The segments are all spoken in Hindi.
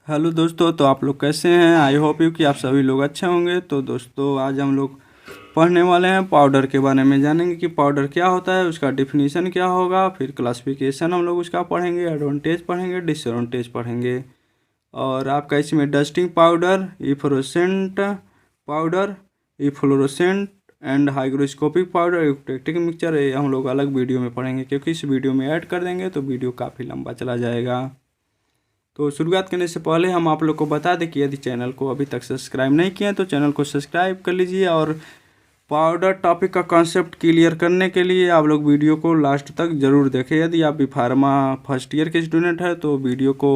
हेलो दोस्तों, तो आप लोग कैसे हैं। आई होप यू कि आप सभी लोग अच्छे होंगे। तो दोस्तों आज हम लोग पढ़ने वाले हैं पाउडर के बारे में, जानेंगे कि पाउडर क्या होता है, उसका डिफिनीशन क्या होगा, फिर क्लासिफिकेशन हम लोग उसका पढ़ेंगे, एडवांटेज पढ़ेंगे, डिसएडवांटेज पढ़ेंगे। और आपका इसमें dusting powder, efflorescent powder, efflorescent and hygroscopic powder, eutectic mixture, ये हम लोग अलग वीडियो में पढ़ेंगे, क्योंकि इस वीडियो में ऐड कर देंगे तो वीडियो काफ़ी लंबा चला जाएगा। तो शुरुआत करने से पहले हम आप लोग को बता दें कि यदि चैनल को अभी तक सब्सक्राइब नहीं किया तो चैनल को सब्सक्राइब कर लीजिए। और पाउडर टॉपिक का कॉन्सेप्ट क्लियर करने के लिए आप लोग वीडियो को लास्ट तक ज़रूर देखें। यदि आप भी फार्मा फर्स्ट ईयर के स्टूडेंट हैं तो वीडियो को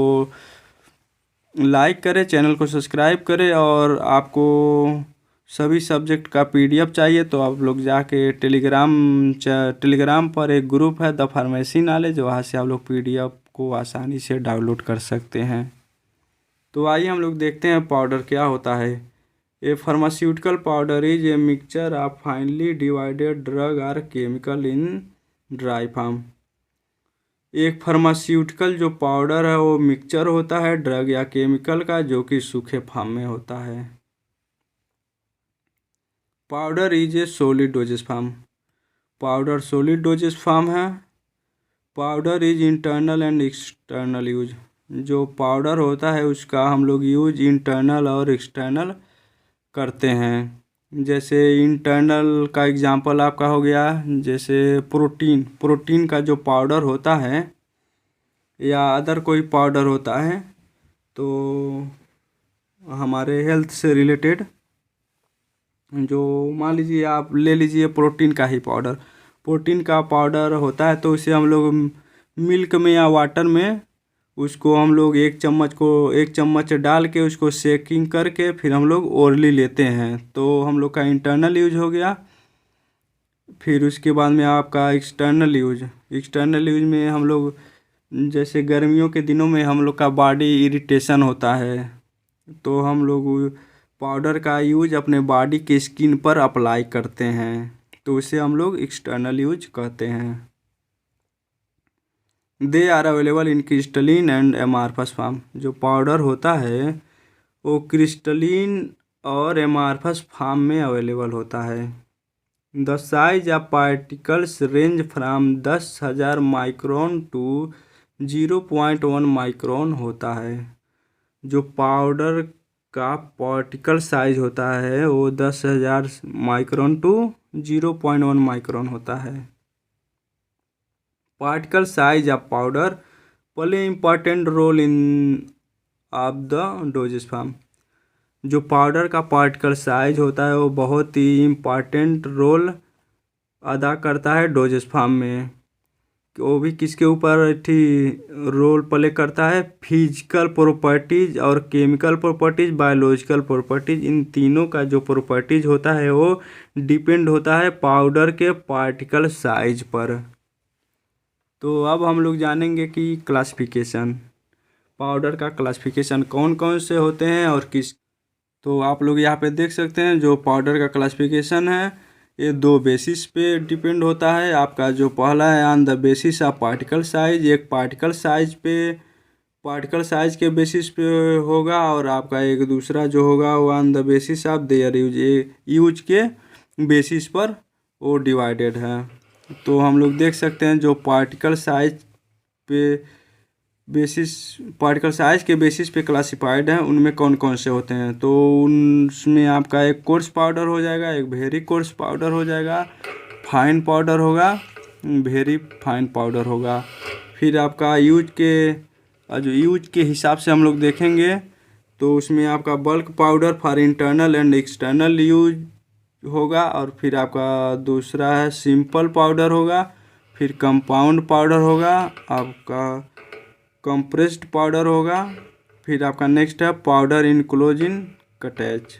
लाइक करें, चैनल को सब्सक्राइब करें। और आपको सभी सब्जेक्ट का पीडीएफ चाहिए तो आप लोग जाके टेलीग्राम पर एक ग्रुप है द फार्मेसी नॉलेज, वहाँ से आप लोग पीडीएफ को आसानी से डाउनलोड कर सकते हैं। तो आइए हम लोग देखते हैं पाउडर क्या होता है। A pharmaceutical powder is a mixture of finely divided drug or chemical in dry form. एक फार्मास्यूटिकल जो पाउडर है वो मिक्सचर होता है ड्रग या केमिकल का, जो कि सूखे फॉर्म में होता है। Powder is a solid doses form. Powder solid doses form है। Powder is internal and external use. जो पाउडर होता है उसका हम लोग यूज इंटरनल और एक्सटर्नल करते हैं। जैसे इंटरनल का एग्जांपल आपका हो गया, जैसे प्रोटीन का जो पाउडर होता है या अदर कोई पाउडर होता है, तो हमारे हेल्थ से रिलेटेड जो मान लीजिए आप ले लीजिए प्रोटीन का ही पाउडर। प्रोटीन का पाउडर होता है तो इसे हम लोग मिल्क में या वाटर में उसको हम लोग एक चम्मच डाल के उसको शेकिंग करके फिर हम लोग ओरली लेते हैं, तो हम लोग का इंटरनल यूज हो गया। फिर उसके बाद में आपका एक्सटर्नल यूज में हम लोग जैसे गर्मियों के दिनों में हम लोग का बॉडी इरिटेशन होता है, तो हम लोग पाउडर का यूज अपने बॉडी के स्किन पर अप्लाई करते हैं, तो उसे हम लोग एक्सटर्नल यूज कहते हैं। They are available in crystalline and amorphous form. जो पाउडर होता है वो क्रिस्टलिन और एमार्फस फॉर्म में अवेलेबल होता है। The size of particles range from 10,000 micron to 0.1 micron होता है। जो पाउडर का पार्टिकल साइज होता है वो 10,000 माइक्रोन टू 0.1 माइक्रोन होता है। Particle size of powder play important role in of the doses form. जो पाउडर का पार्टिकल साइज होता है वो बहुत ही इम्पॉर्टेंट रोल अदा करता है डोजेस फॉर्म में। वो भी किसके ऊपर रोल प्ले करता है, फिजिकल प्रॉपर्टीज और केमिकल प्रॉपर्टीज, बायोलॉजिकल प्रॉपर्टीज, इन तीनों का जो प्रॉपर्टीज होता है वो डिपेंड होता है पाउडर के पार्टिकल साइज पर। तो अब हम लोग जानेंगे कि क्लासिफिकेशन, पाउडर का क्लासिफिकेशन कौन कौन से होते हैं और किस। तो आप लोग यहाँ पे देख सकते हैं जो पाउडर का क्लासिफिकेशन है ये दो बेसिस पे डिपेंड होता है। आपका जो पहला है on the basis of particle size, एक पार्टिकल साइज के बेसिस पे होगा, और आपका एक दूसरा जो होगा वो on the basis of their use के बेसिस पर वो डिवाइडेड है। तो हम लोग देख सकते हैं जो पार्टिकल साइज के बेसिस पे क्लासिफाइड हैं उनमें कौन कौन से होते हैं। तो उनमें आपका एक कोर्स पाउडर हो जाएगा, एक वेरी कोर्स पाउडर हो जाएगा, फाइन पाउडर होगा, वेरी फाइन पाउडर होगा। फिर आपका यूज के हिसाब से हम लोग देखेंगे तो उसमें आपका bulk powder for internal and external use होगा, और फिर आपका दूसरा है सिंपल पाउडर होगा, फिर कंपाउंड पाउडर होगा, आपका कंप्रेस्ड पाउडर होगा, फिर आपका नेक्स्ट है पाउडर इनक्लोजिन कटैच।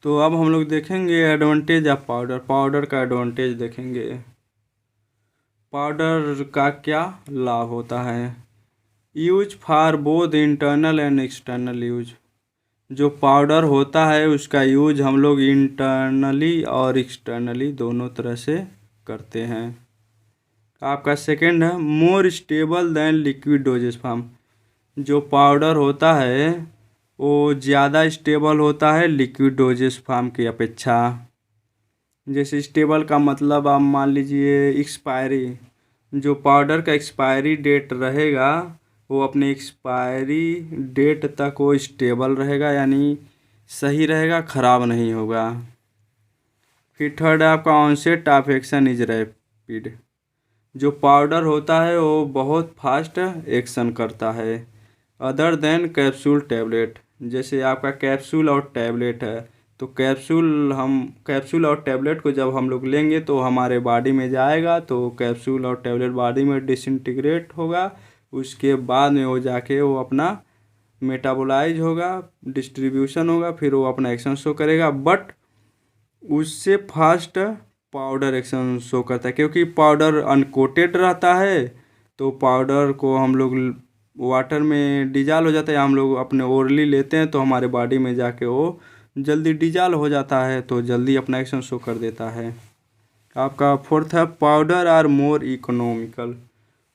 तो अब हम लोग देखेंगे एडवांटेज ऑफ पाउडर का एडवांटेज देखेंगे। पाउडर का क्या लाभ होता है। Use for both internal and external use. जो पाउडर होता है उसका यूज हम लोग इंटरनली और एक्सटर्नली दोनों तरह से करते हैं। आपका सेकंड है more stable then liquid dosage form. जो पाउडर होता है वो ज़्यादा स्टेबल होता है लिक्विड डोजेस फॉर्म की अपेक्षा। जैसे स्टेबल का मतलब आप मान लीजिए एक्सपायरी, जो पाउडर का एक्सपायरी डेट रहेगा वो अपने एक्सपायरी डेट तक वो स्टेबल रहेगा, यानी सही रहेगा, ख़राब नहीं होगा। फिर थर्ड है आपका onset of action is rapid. जो पाउडर होता है वो बहुत फास्ट एक्शन करता है अदर देन कैप्सूल टैबलेट। जैसे आपका कैप्सूल और टैबलेट है, तो कैप्सूल और टैबलेट को जब हम लोग लेंगे तो हमारे बॉडी में जाएगा, तो कैप्सूल और टैबलेट बॉडी में डिसइंटीग्रेट होगा, उसके बाद में वो जाके वो अपना मेटाबोलाइज होगा, डिस्ट्रीब्यूशन होगा, फिर वो अपना एक्शन शो करेगा। बट उससे फास्ट पाउडर एक्शन शो करता है, क्योंकि पाउडर अनकोटेड रहता है, तो पाउडर को हम लोग वाटर में डिजॉल्व हो जाता है, हम लोग अपने ओरली लेते हैं तो हमारे बॉडी में जाके वो जल्दी डिजॉल्व हो जाता है, तो जल्दी अपना एक्शन शो कर देता है। आपका फोर्थ है पाउडर आर मोर इकोनॉमिकल।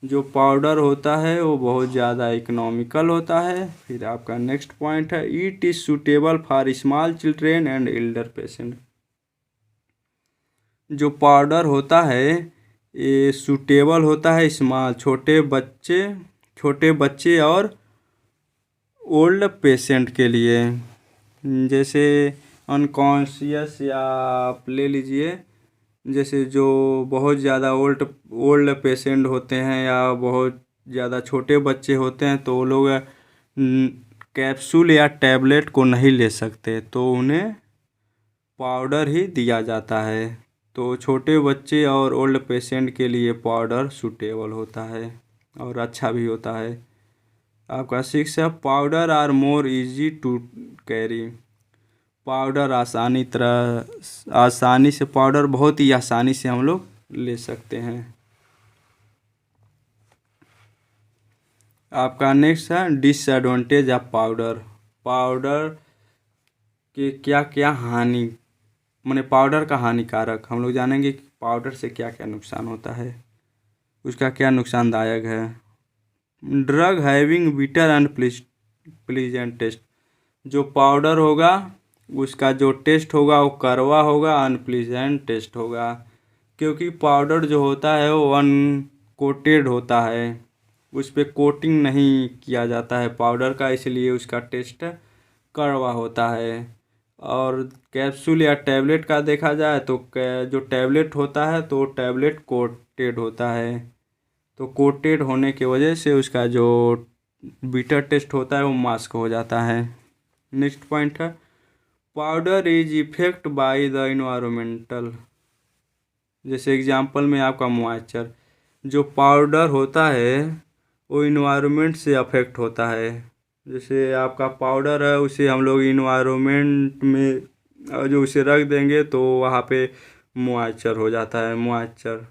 जो पाउडर होता है वो बहुत ज़्यादा इकोनॉमिकल होता है। फिर आपका नेक्स्ट पॉइंट है it is suitable for small children and Elder patient. जो पाउडर होता है ये सूटेबल होता है स्मॉल छोटे बच्चे और ओल्ड पेशेंट के लिए। जैसे अनकॉन्शियस या आप ले लीजिए, जैसे जो बहुत ज़्यादा ओल्ड पेशेंट होते हैं या बहुत ज़्यादा छोटे बच्चे होते हैं, तो वो लोग कैप्सूल या टैबलेट को नहीं ले सकते, तो उन्हें पाउडर ही दिया जाता है। तो छोटे बच्चे और ओल्ड पेशेंट के लिए पाउडर सूटेबल होता है और अच्छा भी होता है। आपका सिक्स है powder are more easy to carry. Powder आसानी से पाउडर बहुत ही आसानी से हम लोग ले सकते हैं। आपका नेक्स्ट है डिसएडवांटेज ऑफ पाउडर। पाउडर के क्या क्या हानि, माने पाउडर का हानिकारक हम लोग जानेंगे कि पाउडर से क्या क्या नुकसान होता है, उसका क्या नुकसानदायक है। Drug having bitter and pleasant taste. जो पाउडर होगा उसका जो टेस्ट होगा वो कड़वा होगा, अनप्लीजेंट टेस्ट होगा, क्योंकि पाउडर जो होता है वो अनकोटेड होता है, उस पर कोटिंग नहीं किया जाता है पाउडर का, इसलिए उसका टेस्ट कड़वा होता है। और कैप्सूल या टैबलेट का देखा जाए तो जो टैबलेट होता है तो टैबलेट कोटेड होता है, तो कोटेड होने की वजह से उसका जो बीटर टेस्ट होता है वो मास्क हो जाता है। नेक्स्ट पॉइंट है powder is effect by the environmental. जैसे एग्जांपल में आपका मॉइस्चर, जो पाउडर होता है वो इन्वायरमेंट से अफेक्ट होता है। जैसे आपका पाउडर है उसे हम लोग इन्वायरमेंट में जो उसे रख देंगे तो वहाँ पे मॉइस्चर हो जाता है, मॉइस्चर।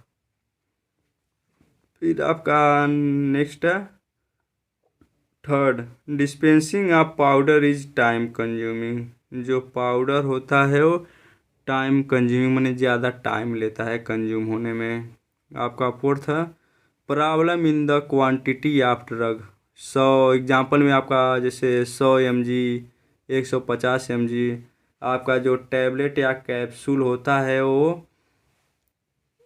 फिर आपका नेक्स्ट है third dispensing of powder is time consuming. जो पाउडर होता है वो टाइम कंज्यूमिंग माने ज़्यादा टाइम लेता है कंज्यूम होने में। आपका फोर्थ है problem in the quantity of drug. 100 example में आपका जैसे 100 mg 150 mg आपका जो टैबलेट या कैप्सूल होता है वो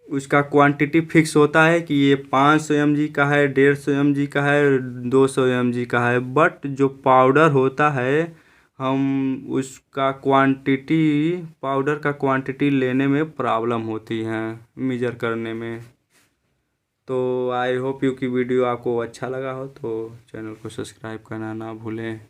उसका क्वांटिटी फिक्स होता है कि ये 500 mg का है, 150 mg का है, 200 mg का है। बट जो पाउडर होता है हम उसका क्वांटिटी पाउडर का क्वांटिटी लेने में प्रॉब्लम होती है मेजर करने में। तो आई होप यू कि वीडियो आपको अच्छा लगा हो तो चैनल को सब्सक्राइब करना ना भूलें।